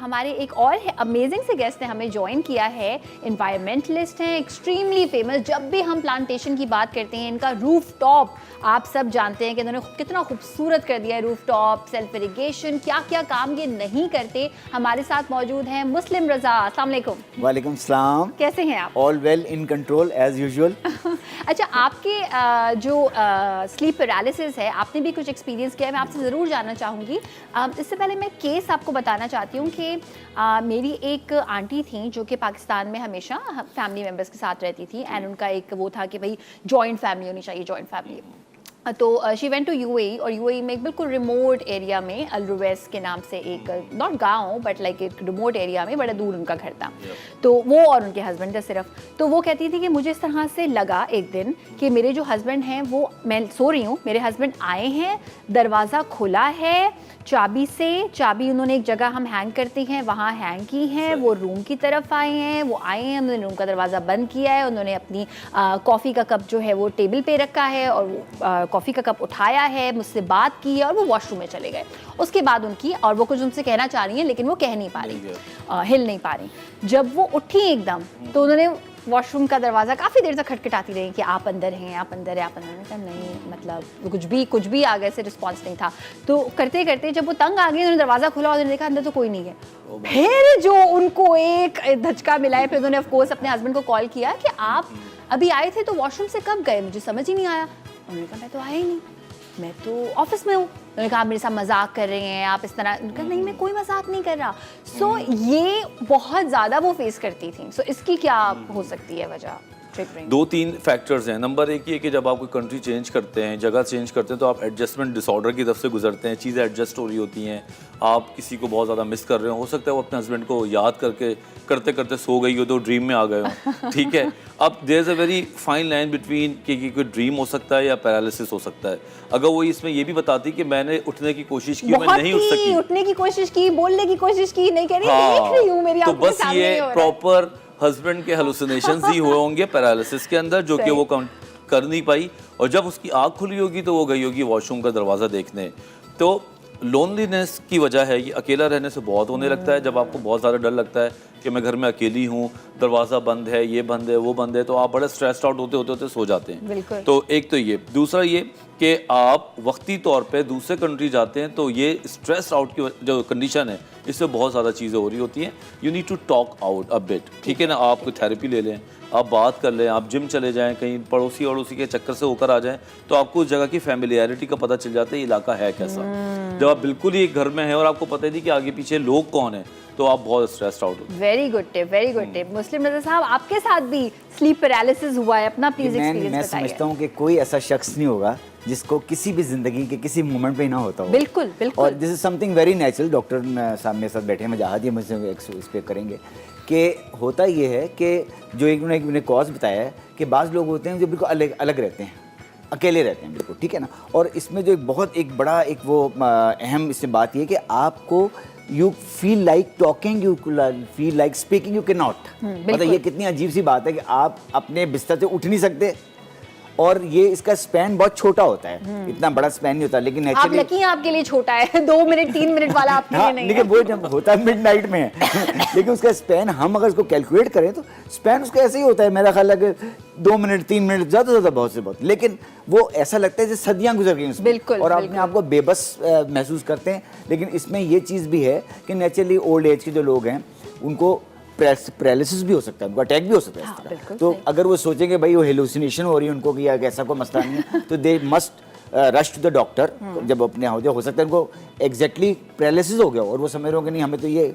हमारे एक और अमेजिंग से गेस्ट ने हमें ज्वाइन किया है। एनवायरमेंटलिस्ट हैं, एक्सट्रीमली फेमस। जब भी हम प्लांटेशन की बात करते हैं, इनका रूफ टॉप आप सब जानते हैं कि इन्होंने कितना खूबसूरत कर दिया है। रूफ टॉप, सेल्फ इरिगेशन, क्या क्या काम ये नहीं करते। हमारे साथ मौजूद हैं मुस्लिम रजा। अस्सलाम वालेकुम। वालेकुम सलाम। कैसे हैं आप? All well, in control as usual. अच्छा, आपके जो स्लीप पैरालिसिस है, आपने भी कुछ एक्सपीरियंस किया है, मैं आपसे ज़रूर जानना चाहूँगी। इससे पहले मैं केस आपको बताना चाहती हूँ कि मेरी एक आंटी थी जो कि पाकिस्तान में हमेशा फैमिली मेम्बर्स के साथ रहती थी, एंड उनका एक वो था कि भाई जॉइंट फैमिली होनी चाहिए, जॉइंट फैमिली। तो शी वेंट टू यूएई, और यूएई में एक बिल्कुल रिमोट एरिया में अल रुवैस के नाम से एक, नॉट गांव बट लाइक एक रिमोट एरिया में, बड़ा दूर उनका घर था। तो वो और उनके हस्बैंड थे सिर्फ। तो वो कहती थी कि मुझे इस तरह से लगा एक दिन कि मेरे जो हस्बैंड हैं, वो, मैं सो रही हूँ, मेरे हस्बैंड आए हैं, दरवाज़ा खुला है, चाबी उन्होंने एक जगह हम हैंग करते हैं वहाँ हैंग की है, वो रूम की तरफ आए हैं, उन्होंने रूम का दरवाज़ा बंद किया है, उन्होंने अपनी कॉफ़ी का कप जो है वो टेबल पे रखा है, और वो कॉफ़ी का कप उठाया है, मुझसे बात की है, और वो वॉशरूम में चले गए। उसके बाद उनकी, और वो कुछ उनसे कहना चाह रही हैं लेकिन वो कह नहीं पा रही, हिल नहीं पा रही। जब वो उठी एकदम, तो उन्होंने वॉशरूम का दरवाज़ा काफ़ी देर तक खटखटाती रही कि आप अंदर हैं, आप अंदर हैं, आप अंदर हैं। नहीं, मतलब कुछ भी आगे से रिस्पॉन्स नहीं था। तो करते करते जब वो तंग आ गई, उन्होंने दरवाज़ा खोला और उन्होंने देखा अंदर तो कोई नहीं है। फिर जो उनको एक धचका मिला है, फिर उन्होंने ऑफकोर्स अपने हस्बैंड को कॉल किया कि आप अभी आए थे तो वॉशरूम से कब गए, मुझे समझ ही नहीं आया। उन्होंने कहा मैं तो आया ही नहीं, मैं तो ऑफिस में हूँ। उन्होंने कहा आप मेरे साथ मजाक कर रहे हैं, आप इस तरह। उन्होंने कहा नहीं, मैं कोई मजाक नहीं कर रहा। सो ये बहुत ज़्यादा वो फेस करती थी। सो इसकी क्या हो सकती है वजह? दो तीन फैक्टर्स हैं। नंबर एक ये कि जब आप कोई कंट्री चेंज करते हैं, जगह चेंज करते हैं, तो आप एडजस्टमेंट डिसऑर्डर की तरफ से गुजरते हैं, चीज़ें एडजस्ट हो रही होती हैं, आप किसी को बहुत ज़्यादा मिस कर रहे हो सकता है वो अपने हस्बैंड को याद करते करते सो गई हो, तो ड्रीम में आ गए हो, ठीक है। अब there is a very fine line between कि कोई ड्रीम हो सकता है या पैरालिसिस हो सकता है। अगर वो इसमें ये भी बताती कि मैंने उठने की कोशिश की, मैं नहीं उठ सकी, उठने की कोशिश की, बोलने की कोशिश की, नहीं कह रही, देख रही हूँ मेरी आंखों के सामने, तो बस ये प्रॉपर हस्बैंड के हेलुसिनेशंस ही हुए होंगे पैरालिसिस के अंदर, जो कि वो कर नहीं पाई, और जब उसकी आँख खुली होगी तो वो गई होगी वॉशरूम का दरवाज़ा देखने। तो लोनलीनेस की वजह है, ये अकेला रहने से बहुत होने लगता है। जब आपको बहुत ज़्यादा डर लगता है कि मैं घर में अकेली हूँ, दरवाज़ा बंद है, ये बंद है, वो बंद है, तो आप बड़े स्ट्रेस्ड आउट होते सो जाते हैं। तो एक तो ये, दूसरा ये कि आप वक्ती तौर पे दूसरे कंट्री जाते हैं, तो ये स्ट्रेस आउट की जो कंडीशन है, इससे बहुत ज़्यादा चीज़ें हो रही होती हैं। You need to talk out a bit, ठीक है ना। आप कोई थेरेपी ले लें, आप बात कर लें, आप जिम चले जाएं, कहीं पड़ोसी अड़ोसी के चक्कर से होकर आ जाएं, तो आपको उस जगह की फैमिलियरिटी का पता चल जाता है, ये इलाका है कैसा। जब आप बिल्कुल ही एक घर में हैं और आपको पता ही नहीं कि आगे पीछे लोग कौन हैं, तो आप बहुत स्ट्रेस्ड आउट हो। Very good tip, very good tip. Muslim Raza साहब, आपके साथ भी स्लीप पैरालिसिस हुआ है, अपना प्लीज एक्सपीरियंस बताइए। मैं समझता हूँ कि कोई ऐसा शख्स नहीं होगा जिसको किसी भी जिंदगी के किसी मोमेंट पे ना होता हो। बिल्कुल बिल्कुल। और this is something very natural. Doctor साहब मेरे साथ बैठे हैं, वजाहत ये मुझसे इस पे करेंगे कि होता ये है कि जो एक उन्होंने कॉज बताया है कि बाज़ लोग होते हैं जो बिल्कुल अलग रहते हैं, अकेले रहते हैं बिल्कुल, ठीक है ना। और इसमें जो एक बड़ा वो अहम इसमें बात ये कि आपको you feel like talking, you feel like speaking, you can not. मतलब ये कितनी अजीब सी बात है कि आप अपने बिस्तर से उठ नहीं सकते, और ये इसका स्पैन बहुत छोटा होता है, इतना बड़ा स्पैन नहीं होता। लेकिन आप लकी हैं, आपके लिए छोटा है, 2 मिनट 3 मिनट वाला आपके लिए नहीं है। लेकिन वो जब होता है मिडनाइट में है लेकिन उसका स्पैन हम अगर उसको कैलकुलेट करें तो स्पैन उसका ऐसे ही होता है, मेरा ख्याल है कि 2 मिनट 3 मिनट, ज़्यादा से ज़्यादा बहुत से बहुत। लेकिन वो ऐसा लगता है जैसे सदियाँ गुजर गई उसमें, और अपने आप को बेबस महसूस करते हैं। लेकिन इसमें ये चीज़ भी है कि नेचुरली ओल्ड एज के जो लोग हैं उनको पैरालिसिस भी हो सकता है, उनको अटैक भी हो सकता है। हाँ, तो अगर वो सोचेंगे भाई वो हेलुसिनेशन हो रही है उनको, कि या ऐसा कोई मसला नहीं है, तो they must rush to the doctor. जब अपने हो सकता है उनको एग्जैक्टली पैरालिसिस हो गया और वो समझ रहे हो कि नहीं हमें तो ये।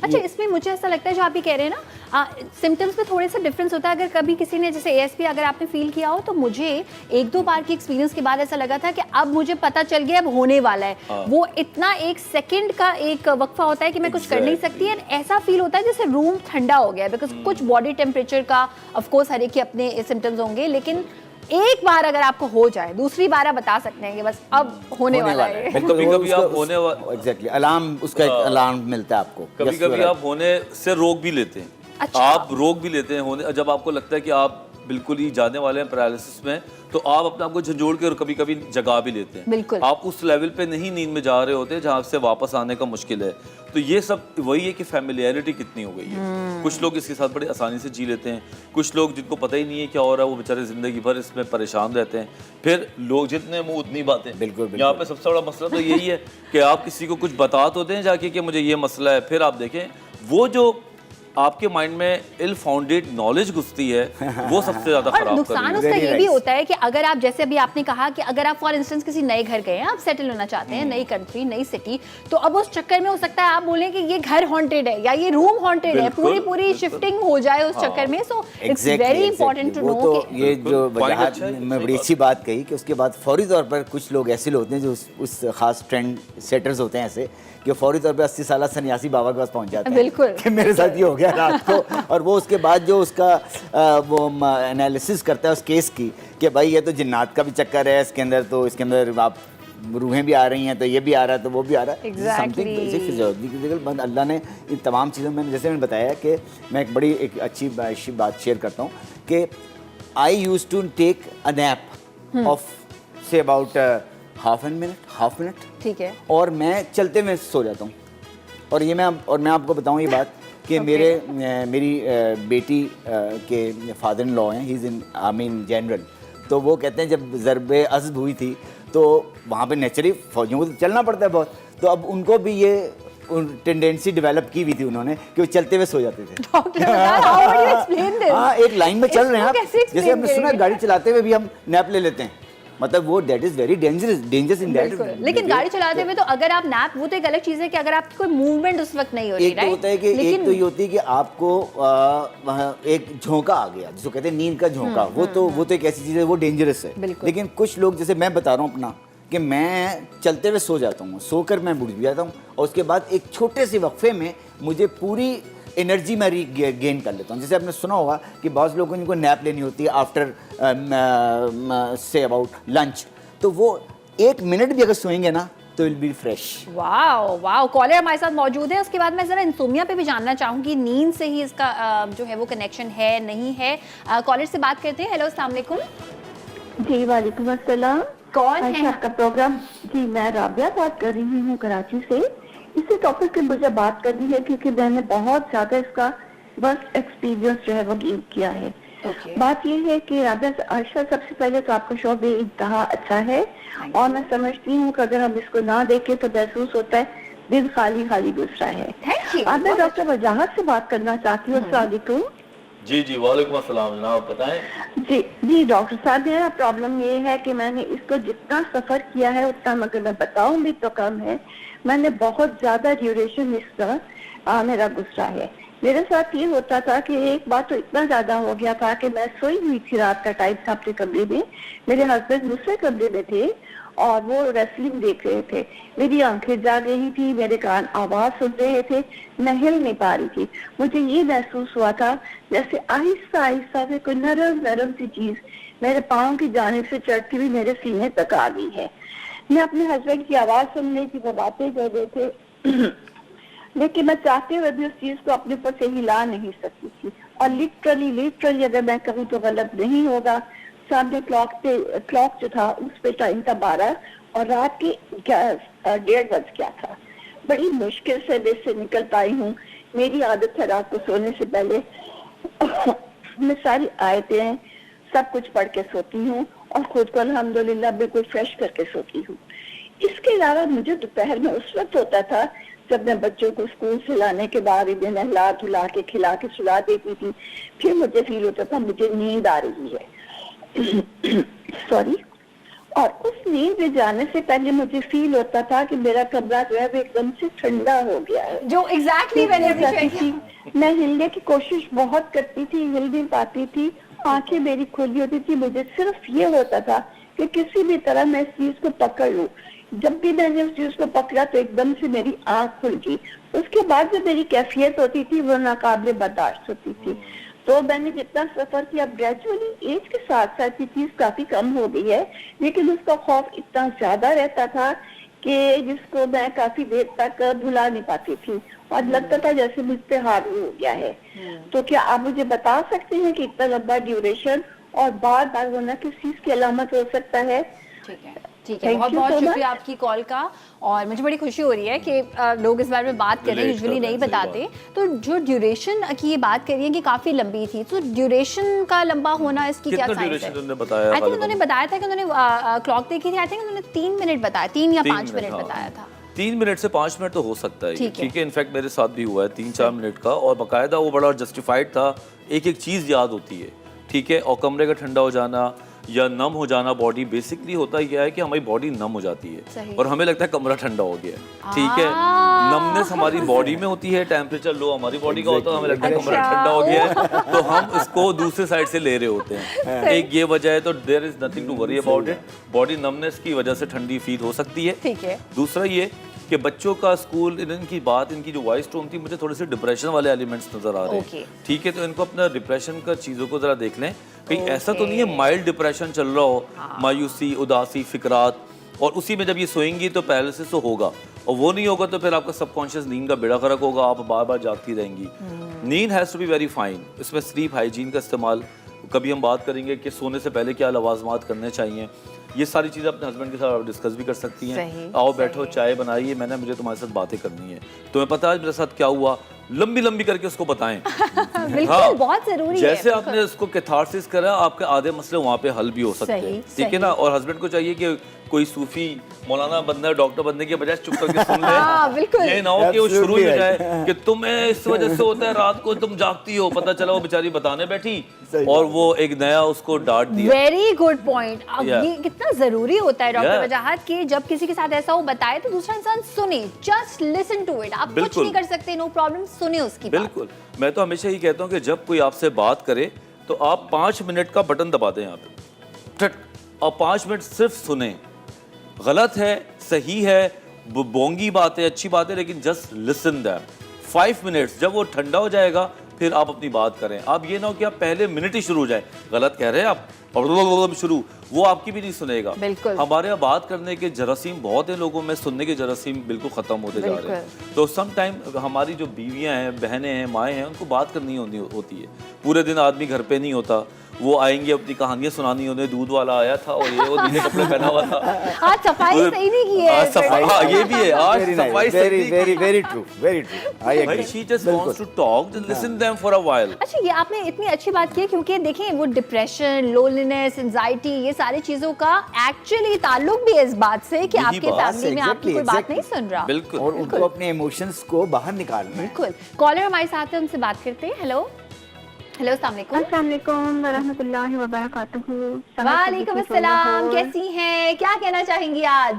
अच्छा, इसमें मुझे ऐसा लगता है जो आप भी कह रहे हैं ना, सिम्टम्स में थोड़े सा डिफरेंस होता है। अगर कभी किसी ने जैसे एएसपी अगर आपने फील किया हो, तो मुझे 1-2 बार की एक्सपीरियंस के बाद ऐसा लगा था कि अब मुझे पता चल गया अब होने वाला है। वो इतना 1 सेकंड का एक वक्फा होता है कि मैं कुछ कर नहीं सकती है। ऐसा फील होता है जैसे रूम ठंडा हो गया है, बिकॉज कुछ बॉडी टेम्परेचर का ऑफकोर्स हर एक के अपने सिम्टम्स होंगे, लेकिन एक बार अगर आपको हो जाए, दूसरी बार आप बता सकते हैं कि बस अब होने वाला है। कभी-कभी आप होने एग्जैक्टली अलार्म, उसका एक अलार्म मिलता है आपको। कभी-कभी आप होने से रोक भी लेते हैं। अच्छा। आप रोक भी लेते हैं होने, जब आपको लगता है कि आप बिल्कुल ही जाने वाले हैं पैरालिसिस में, तो आप अपने आप को झंझोड़ के और कभी कभी जगा भी लेते हैं। बिल्कुल। आप उस लेवल पे नहीं नींद में जा रहे होते जहाँ से वापस आने का मुश्किल है। तो ये सब वही है कि फैमिलियरिटी कितनी हो गई है। कुछ लोग इसके साथ बड़े आसानी से जी लेते हैं, कुछ लोग जिनको पता ही नहीं है क्या हो रहा है वो बेचारे जिंदगी भर इसमें परेशान रहते हैं। फिर लोग जितने मुंह उतनी बातें। बिल्कुल। यहाँ पे सबसे बड़ा मसला तो यही है कि आप किसी को कुछ बता तो दें जाके कि मुझे ये मसला है, फिर आप देखें वो जो आपके माइंड में इल फाउंडेड नॉलेज घुसती है वो सबसे ज्यादा और खराब नुकसान कर उसका Very ये भी nice. होता है कि अगर आप, जैसे अभी आपने कहा कि अगर आप फॉर इंस्टेंस किसी नए घर गए हैं, आप सेटल होना चाहते हैं, नई कंट्री, नई सिटी, तो अब उस चक्कर में हो सकता है आप बोलें कि ये घर हॉन्टेड है या ये रूम हॉन्टेड है, बिल्कुल, पूरी बिल्कुल। शिफ्टिंग हो जाए उस चक्कर में। So it's very important to know तो कि ये जो बिल्कुल, point वजाहत अच्छा है, में सही बड़ी बात अच्छी बात कही कि उसके बाद फौरी तौर पर कुछ लोग ऐसे होते हैं जो उस खास ट्रेंड सेटर्स होते हैं ऐसे कि फौरी तौर पे 80 साल सन्यासी बाबा के पास पहुंच जाते हैं बिल्कुल। कि मेरे साथ ये हो गया रात को, और वो उसके बाद जो उसका वो एनालिसिस करता है उस केस की कि भाई ये तो जिन्नात का भी चक्कर है इसके अंदर, तो इसके अंदर आप रूहें भी आ रही हैं, तो ये भी आ रहा है तो वो भी आ रहा है। Exactly. समथिंग अल्लाह ने इन तमाम चीज़ों में, जैसे मैंने बताया कि मैं एक अच्छी बात शेयर करता हूँ कि I use to take a nap of say about half minute, ठीक है। और मैं चलते में सो जाता हूँ। और मैं आपको बताऊँ ये बात कि मेरी बेटी के फादर इन लॉ हैं, he is in army in general, तो वो कहते हैं जब ज़रबे अज़द हुई थी तो वहाँ पे नेचुरली फौजियों को तो चलना पड़ता है बहुत, तो अब उनको भी ये टेंडेंसी डेवलप की हुई थी उन्होंने कि वो चलते हुए सो जाते थे। Doctor how would you explain this? हाँ, एक लाइन में चल रहे हैं आप, इसको कैसे explain जैसे हमने सुना करेंगे? गाड़ी चलाते हुए भी हम नैप ले लेते हैं, मतलब वो that is very dangerous in that. बिल्कुल। लेकिन गाड़ी चलाते हुए तो अगर आप नैप, वो तो एक अलग चीज़ है कि अगर आपकी कोई मूवमेंट उस वक्त नहीं हो रही, एक तो होता है कि लेकिन एक तो ये होती है कि आपको वहाँ एक झोंका आ गया जिसको कहते हैं नींद का झोंका, वो तो एक ऐसी चीज़ है, वो डेंजरस है। बिल्कुल। लेकिन कुछ लोग, जैसे मैं बता रहा हूँ अपना, कि मैं चलते हुए सो जाता हूँ, सोकर मैं बुढ़ भी जाता हूँ, और उसके बाद एक छोटे से वक्फे में मुझे पूरी एनर्जी में गेन कर लेता हूँ। जैसे आपने सुना होगा कि बहुत लोगों को जिनको नैप लेनी होती है आफ्टर से अबाउट लंच, तो वो 1 मिनट भी अगर सोएंगे ना तो will be fresh. Wow, caller हमारे साथ मौजूद है। उसके बाद मैं ज़रा इंसोमिया पे भी जानना चाहूँगी, नींद से ही इसका जो है वो कनेक्शन है नहीं है। कॉलर से बात करते हैं। हेलो, अस्सलाम वालेकुम। जी वालेकुम अस्सलाम। कौन अच्छा, है? आपका प्रोग्राम। जी, मैं राबिया बात कर रही हूँ कराची से। इसी टॉपिक पे मुझे बात करनी है क्योंकि मैंने बहुत ज्यादा इसका वर्स्ट एक्सपीरियंस जो है वो गेन किया है। बात ये है कि राबिया आयशा, सबसे पहले तो आपका शो भी इंतहा अच्छा है, और मैं समझती हूँ कि अगर हम इसको ना देखें तो महसूस होता है दिल खाली खाली गुस्सा है। Thank you. अब मैं डॉक्टर वजाहत से बात करना चाहती हूँ। अस्सलाम वालेकुम। जी वालेकुम अस्सलाम जनाब, बताएं। जी डॉक्टर साहब, मेरा प्रॉब्लम ये है कि मैंने इसको जितना सफर किया है उतना मगर मैं बताऊं भी तो कम है। मैंने बहुत ज्यादा ड्यूरेशन इसका मेरा गुस्सा है। मेरे साथ ये होता था कि एक बार तो इतना ज्यादा हो गया था कि मैं सोई हुई थी रात का टाइम था अपने कमरे में, मेरे हस्बैंड दूसरे कमरे में थे और वो रेसलिंग देख रहे थे। मेरी आंखें जाग रही थी, मेरे कान आवाज सुन रहे थे, मैं हिल नहीं पा रही थी। मुझे ये महसूस हुआ था जैसे आहिस्ता आहिस्ता से कोई नरम नरम सी चीज मेरे पाँव की जानिब से चढ़ती हुई मेरे सीने तक आ गई है। मैं अपने हस्बैंड की आवाज सुन रही थी, वो बातें कर रहे थे, लेकिन मैं चाहते हुए भी उस चीज को अपने ऊपर से हिला नहीं सकती थी। और लिटरली अगर मैं कहूँ तो गलत नहीं होगा, सामने क्लॉक जो था उस पे टाइम था 12 और रात के 1:30 बज गया था। बड़ी मुश्किल से मैं इससे निकल पाई हूँ। मेरी आदत है रात को सोने से पहले मैं सारी आयतें सब कुछ पढ़ के सोती हूँ और खुद को अल्हम्दुलिल्लाह बिल्कुल फ्रेश करके सोती हूँ। इसके अलावा मुझे दोपहर में उस वक्त होता था जब मैं बच्चों को स्कूल से लाने के बाद इन्हें नहला धुला के खिला के सुला देती थी, फिर मुझे फील होता था मुझे नींद आ रही है सॉरी। और उस नींद में जाने से पहले मुझे फील होता था कि मेरा कमरा जो है वो एकदम से ठंडा हो गया है। जो एग्जैक्टली मैं हिलने की कोशिश बहुत करती थी, हिल नहीं पाती थी, आंखें मेरी खुली होती थी। मुझे सिर्फ ये होता था कि किसी भी तरह मैं इस चीज को पकड़ लूं। जब भी मैंने उस चीज को पकड़ा तो एकदम से मेरी आंख खुल गई। उसके बाद जो मेरी कैफियत होती थी वो नाकाबिले बर्दाश्त होती थी। तो मैंने जितना सफर किया, ग्रेजुअली एज के साथ साथ ये चीज काफी कम हो गई है, लेकिन उसका खौफ इतना ज्यादा रहता था कि जिसको मैं काफी देर तक भुला नहीं पाती थी और लगता था जैसे मुझ पे हावी हो गया है। तो क्या आप मुझे बता सकते हैं कि इतना लंबा ड्यूरेशन और बार बार रोना किस चीज की अलामत हो सकता है? ठीक है, ठीक है, Thank बहुत you बहुत so शुक्रिया much. आपकी कॉल का। और मुझे बड़ी खुशी हो रही है कि लोग इस बारे में बात कर रहे हैं, Relate यूजुअली कर रहे नहीं हैं, सही बताते। तो जो ड्यूरेशन की ये बात कर रही है कि काफ़ी लंबी थी, तो ड्यूरेशन का लंबा होना इसकी क्या कितना साइंस है? ड्यूरेशन उन्होंने बताया? आई थिंक उन्होंने बताया था कि उन्होंने क्लॉक देखी थी, आई थिंक उन्होंने 3 मिनट बताया, 3 या 5 मिनट हाँ। बताया था। 3 मिनट से 5 मिनट तो हो सकता है, ठीक है। ठीक है। इनफैक्ट मेरे साथ भी हुआ है 3-4 मिनट का, और बाकायदा वो बड़ा जस्टिफाइड था। एक एक चीज़ याद होती है, ठीक है। और कमरे का ठंडा हो जाना या नम हो जाना बॉडी, बेसिकली होता यह है कि हमारी बॉडी नम हो जाती सही। है और हमें लगता है कमरा ठंडा हो गया है, ठीक है। नमनेस हमारी बॉडी में होती है, टेम्परेचर लो हमारी बॉडी का होता है, हमें लगता है कमरा अच्छा, ठंडा हो गया है, तो हम इसको दूसरे साइड से ले रहे होते हैं। एक ये वजह है, तो there is nothing to worry about it. Body numbness की वजह से ठंडी फील हो सकती है। ठीक है। दूसरा ये कि बच्चों का स्कूल, इनकी बात, इनकी जो वॉइस टोन थी, मुझे थोड़े से डिप्रेशन वाले एलिमेंट्स नजर आ रहे Okay. हैं, ठीक है। तो इनको अपना डिप्रेशन का चीज़ों को ज़रा देख लें, कहीं ऐसा तो नहीं है Okay. माइल्ड डिप्रेशन चल रहा हो, मायूसी, उदासी, फिक्रात, और उसी में जब ये सोएंगी तो पैरालिसिस तो होगा, और वो नहीं होगा तो फिर आपका सबकॉन्शियस नींद का बेड़ा गर्क होगा, आप बार बार जागती रहेंगी। नींद has to be very fine. इसमें स्लीप हाइजीन का इस्तेमाल, कभी हम बात करेंगे कि सोने से पहले क्या लवाजमात करने चाहिए, ये सारी चीज़ें अपने हस्बैंड के साथ डिस्कस भी कर सकती हैं। सही, आओ बैठो, चाय बनाइए, मुझे तुम्हारे साथ बातें करनी है, तुम्हें पता है आज मेरे साथ क्या हुआ, लंबी लंबी करके उसको बताएं। बिल्कुल, बहुत जरूरी है। जैसे आपने उसको कैथारसिस करा, आपके आधे मसले वहाँ पे हल भी हो सकते सही, हैं, ठीक है ना। और हस्बैंड को चाहिए कि कोई सूफी मौलाना बनना, डॉक्टर बनने के बजाय चुप करके सुन ले। हाँ, बिल्कुल। ये ना हो कि वो शुरू ही हो Absolutely जाए कि तुम्हें इस वजह से होता है, रात को तुम जागती हो, पता चला वो बेचारी बताने बैठी सही और वो एक नया उसको डांट दिया। Very good point. अब Yeah. ये कितना जरूरी होता है डॉक्टर Yeah. वजाहत कि जब किसी के साथ ऐसा हो बताए तो दूसरा इंसान सुने, जस्ट लिसन टू इट। आप कुछ बिल्कुल। नहीं कर सकते, नो प्रॉब्लम, सुने उसकी बात। बिल्कुल। मैं तो हमेशा ही कहता हूँ कि जब कोई आपसे बात करे तो आप 5 मिनट का बटन दबा दें यहाँ पे, टट, और 5 मिनट सिर्फ सुने। गलत है, सही है, बोंगी बात है, अच्छी बात है, लेकिन जस्ट लिसन दैट 5 मिनट्स। जब वो ठंडा हो जाएगा फिर आप अपनी बात करें। आप ये ना हो कि आप पहले मिनट ही शुरू हो जाए, गलत कह रहे हैं आप, और शुरू, वो आपकी भी नहीं सुनेगा। बिल्कुल। हमारे यहाँ बात करने के जरासीम बहुत है लोगों में, सुनने के जरासीम बिल्कुल ख़त्म होते जा रहे हैं। तो सम टाइम हमारी जो बीवियाँ हैं, बहनें हैं, माएँ हैं, उनको बात करनी होती है। पूरे दिन आदमी घर पे नहीं होता, वो आएंगे अपनी कहानियां सुनानी, उन्हें दूध वाला आया था और ये वो नीले कपड़े पहना हुआ था। आज सफाई सही नहीं की है। आज सफाई, हाँ, ये भी है, आज Very सफाई nice, सही very, नहीं very, की। very true, very true. I भाई agree. she just बिल्कुल। wants to talk, just listen them for a while। अच्छा, ये आपने इतनी अच्छी बात की है, क्योंकि देखें वो डिप्रेशन, लोनलीनेस, एंजाइटी, ये सारी चीजों का एक्चुअली ताल्लुक भी है इस बात से कि यही आपके बात, फैमिली में आपकी exactly, कोई बात exactly. नहीं सुन रहा। बिल्कुल। और उनको अपने इमोशंस को बाहर निकालना है। बिल्कुल। कॉलर हमारे साथ है, उनसे बात करते हैं। हेलो हेलो, अस्सलाम वालेकुम। अस्सलाम वालेकुम वरहमतुल्लाहि वबरकातुहू। वालेकुम अस्सलाम, कैसी हैं, क्या कहना चाहेंगी आज?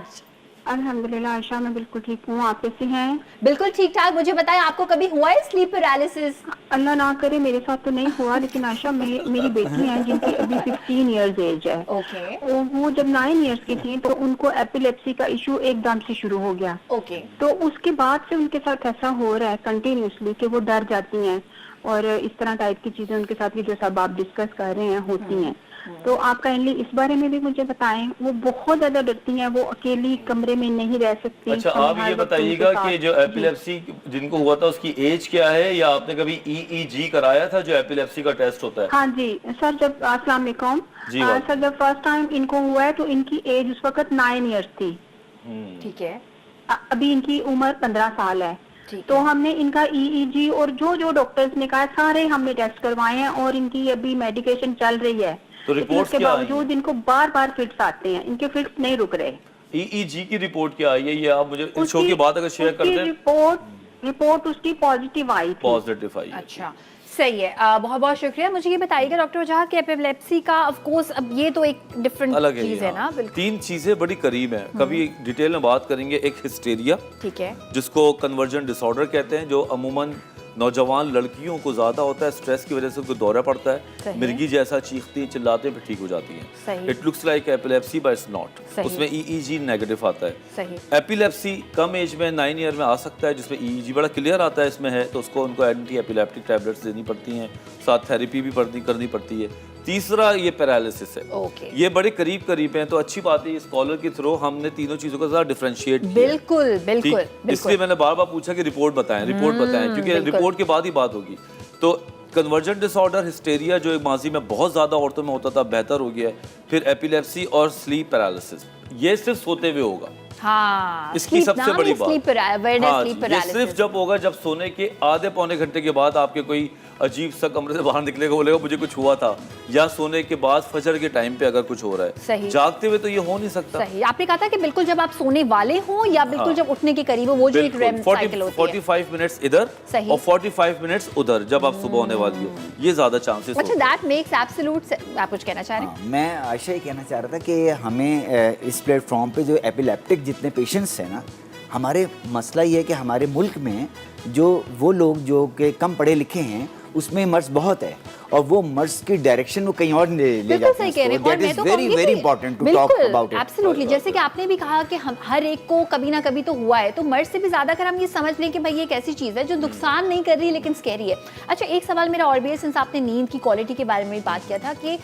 अल्हम्दुलिल्लाह आयशा, मैं बिल्कुल ठीक हूँ। आप कैसी हैं? बिल्कुल ठीक ठाक। मुझे बताएं, आपको कभी हुआ है स्लीप पैरालिसिस? अल्लाह ना करे, मेरे साथ तो नहीं हुआ, लेकिन आयशा मेरी बेटी है जिनकी अभी 16 इयर्स एज है। ओके वो जब 9 इयर्स की थी तो उनको एपिलेप्सी का इशू एकदम से शुरू हो गया। ओके। तो उसके बाद से उनके साथ ऐसा हो रहा है कंटिन्यूसली कि वो डर जाती हैं, और इस तरह टाइप की चीजें उनके साथ भी जो सब आप डिस्कस कर रहे हैं होती हैं। तो आप काइंडली इस बारे में भी मुझे बताएं। वो बहुत ज्यादा डरती हैं, वो अकेली कमरे में नहीं रह सकती। अच्छा, आप ये बताइएगा कि जो एपिलेप्सी जिनको हुआ था उसकी एज क्या है, या आपने कभी EEG कराया था जो एपिलेप्सी का टेस्ट होता है? हाँ जी सर, जब अस्सलाम वालेकुम जी, सर, जब फर्स्ट टाइम इनको हुआ है तो इनकी एज उस वक्त 9 इयर्स थी। ठीक है। अभी इनकी उम्र 15 साल है। ठीक तो है। हमने इनका EEG और जो डॉक्टर्स ने कहा सारे हमने टेस्ट करवाए हैं, और इनकी अभी मेडिकेशन चल रही है। तो लेकिन रिपोर्ट्स उसके क्या आई बावजूद इनको बार बार फिट्स आते हैं, इनके फिट्स नहीं रुक रहे। EEG की रिपोर्ट क्या आई है, ये आप मुझे इस शो के बाद अगर शेयर उसकी करते हैं। रिपोर्ट उसकी पॉजिटिव आई थी। पॉजिटिव आई है। अच्छा, सही है। बहुत बहुत शुक्रिया। मुझे ये बताइएगा डॉक्टर वजाहत कि एपिलेप्सी का ऑफ कोर्स अब ये तो एक डिफरेंट अलग है, चीज है ना। हाँ। बिल्कुल 3 चीजें बड़ी करीब हैं, कभी डिटेल में बात करेंगे। एक हिस्टेरिया, ठीक है। जिसको कन्वर्जन डिसऑर्डर कहते हैं, जो अमूमन नौजवान लड़कियों को ज्यादा होता है, स्ट्रेस की वजह से उनको दौरा पड़ता है, सही। मिर्गी जैसा चीखती चिल्लाते हैं, फिर ठीक हो जाती सही। हैं। It looks like epilepsy but it's not. सही। उसमें EEG नेगेटिव आता है। सही। एपिलेप्सी कम एज में 9 ईयर में आ सकता है, जिसमें EEG बड़ा क्लियर आता है इसमें है, तो उसको उनको एंटी एपिलेप्टिक टैबलेट्स देनी पड़ती हैं, साथ थेरेपी भी करनी पड़ती है। तीसरा ये पैरालिसिस है। ओके। ये बड़े करीब करीब हैं, तो अच्छी बात है इस कॉलर के थ्रू हमने तीनों चीजों का ज़रा डिफरेंशिएट किया। बिल्कुल बिल्कुल ठीक? बिल्कुल। इसलिए मैंने बार बार पूछा कि रिपोर्ट बताएं, क्योंकि बिल्कुल। रिपोर्ट के बाद ही बात होगी। तो कन्वर्जन डिसऑर्डर, हिस्टेरिया जो एक माजी में बहुत ज़्यादा औरतों में होता था, बेहतर हो गया है। फिर एपिलेप्सी और स्लीप पैरालिसिस, ये सिर्फ सोते हुए होगा। हाँ, इसकी sleep सबसे नाम बड़ी ही बात, sleep awareness, हाँ, sleep ये paralysis। सिर्फ जब होगा जब सोने के आधे पौने घंटे के बाद आपके कोई अजीब सा कमरे से बाहर निकलेगा, बोलेगा मुझे कुछ हुआ था, या सोने के बाद फजर के टाइम पे अगर कुछ हो रहा है। सही। जागते हुए तो ये हो नहीं सकता। सही, आपने कहा था कि बिल्कुल जब आप सोने वाले हो या बिल्कुल हाँ। जब उठने के करीब हो, वो जो एक बिल्कुल, REM साइकिल होती है। 45 मिनट्स इधर सही। और 45 मिनट्स उधर, जब आप सुबह होने वाली हो, ये ज्यादा चांसेस अच्छा, होते हैं। दैट मेक्स एब्सोल्यूट, आप कुछ कहना चाह रहे हैं? हाँ, मैं आशा ये कहना चाह रहा था कि हमें इस प्लेटफॉर्म पे जो एपिलेप्टिक जितने पेशेंट्स हैं ना, हमारे मसला ये है कि हमारे मुल्क में जो वो लोग जो कि कम पढ़े लिखे हैं उसमें मर्ज बहुत है, और वो मर्ज की डायरेक्शन वो कहीं और ले बिल्कुल जाते सही हैं कह रहे हैं। और मैं तो कहूंगी वेरी कि important to talk about it. Absolutely, जैसे कि आपने भी कहा कि हम हर एक को कभी ना कभी तो हुआ है, तो मर्ज से भी ज्यादा अगर हम ये समझ लें कि भाई ये एक ऐसी चीज है जो नुकसान नहीं कर रही लेकिन स्कैरी है। अच्छा, एक सवाल मेरा और भी है, सिंस आपने नींद की क्वालिटी के बारे में भी बात किया था कि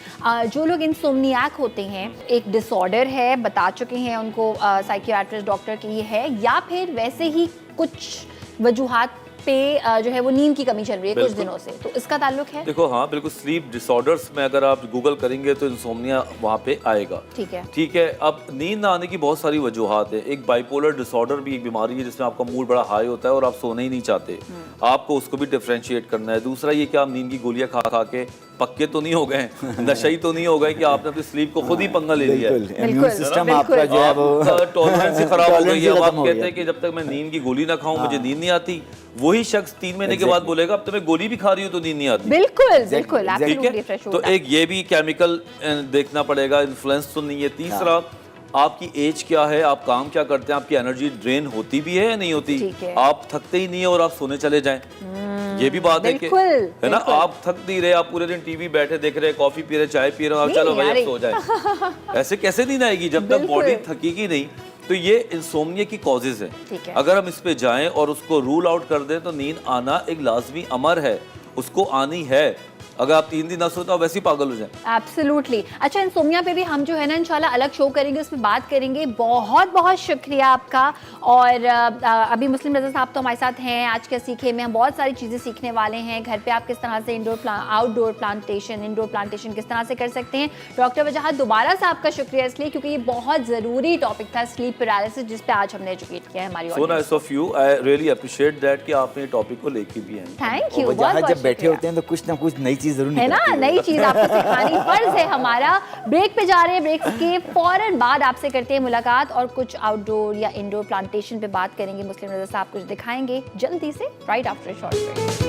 जो लोग इंसोम्नियाक होते हैं, एक डिसऑर्डर है, बता चुके हैं उनको साइकियाट्रिस्ट डॉक्टर की ये है, या फिर वैसे ही कुछ वजूहात पे जो है वो नींद की कमी चल रही है कुछ बिल्कुल। दिनों से, तो इसका ताल्लुक है? देखो, हाँ बिल्कुल, स्लीप डिसऑर्डर्स में अगर आप गूगल करेंगे तो इंसोम्निया वहाँ पे आएगा। ठीक है। ठीक है। अब नींद ना आने की बहुत सारी वजूहात है। एक बाइपोलर डिसऑर्डर भी एक बीमारी है जिसमें आपका मूड बड़ा हाई होता है और आप सोने ही नहीं चाहते, आपको उसको भी डिफरेंशिएट करना है। दूसरा ये कि आप नींद की गोलियां खा खा के पक्के तो नहीं हो गए, नशे ही तो नहीं हो गए कि आपने अपनी स्लीप को खुद ही पंगा ले लिया है। बिल्कुल, इम्यून सिस्टम बिल्कुल। आपका जो है वो टॉलरेंस ही खराब हो गई है। अब tolerance आप खत्म हो कहते गया। हैं कि जब तक मैं नींद की गोली ना खाऊं मुझे नींद नहीं आती, वही शख्स 3 महीने के बाद बोलेगा अब तो मैं गोली भी खा रही हूँ तो नींद नहीं आती। बिल्कुल बिल्कुल, exactly, ठीक एब्सोल्युटली है। फ्रेश तो होता है। एक ये भी केमिकल देखना पड़ेगा, इन्फ्लुएंस तो नहीं है। तीसरा, आपकी एज क्या है, आप काम क्या करते हैं, आपकी एनर्जी ड्रेन होती भी है या नहीं होती, ठीक है। आप थकते ही नहीं है और आप सोने चले जाएं, ये भी बात है कि बिल्कुल, है ना, बिल्कुल। आप थक नहीं रहे, आप पूरे दिन टीवी बैठे देख रहे हैं, कॉफी पी रहे, चाय पी रहे हो, आप नहीं, चलो भाई यार, अब सो जाए, ऐसे कैसे नींद आएगी जब तक बिल्कुल। बॉडी थकेगी नहीं। तो ये इंसोम्निया की कॉजेज है। ठीक है। अगर हम इस पे जाएं और उसको रूल आउट कर दें तो नींद आना एक लाजमी अमर है, उसको आनी है। अगर आप 3 दिन ना सोए तो आप वैसे ही पागल हो जाए। एब्सोल्युटली। अच्छा, इंसोम्निया पे भी हम जो है ना इंशाल्लाह अलग शो करेंगे, उसमें बात करेंगे। बहुत बहुत शुक्रिया आपका। और अभी मुस्लिम रज़ा साहब तो हमारे साथ हैं आज के सीखे में, हम बहुत सारी चीज़ें सीखने वाले हैं। घर पे आप किस तरह से आउटडोर प्लांटेशन किस तरह से कर सकते हैं। डॉक्टर वजाहत, दोबारा से आपका शुक्रिया इसलिए क्योंकि ये बहुत ज़रूरी टॉपिक था, स्लीप पैरालिसिस, जिस पे आज हमने एजुकेट किया है हमारी so nice of you, I really appreciate that कि आपने ये टॉपिक को लेके भी हैं। Thank you. जहाँ जब बैठे होते हैं तो कुछ ना कुछ नई चीज जरूर है ना, निकलती है। नई चीज आपको सिखानी फर्ज है हमारा। ब्रेक पे जा रहे हैं, ब्रेक के फौरन बाद आपसे करते हैं मुलाकात और कुछ आउटडोर या इंडोर प्लांटेशन पे बात करेंगे। मुस्लिम रज़ा साहब कुछ दिखाएंगे जल्दी से, राइट आफ्टर शॉर्ट ब्रेक।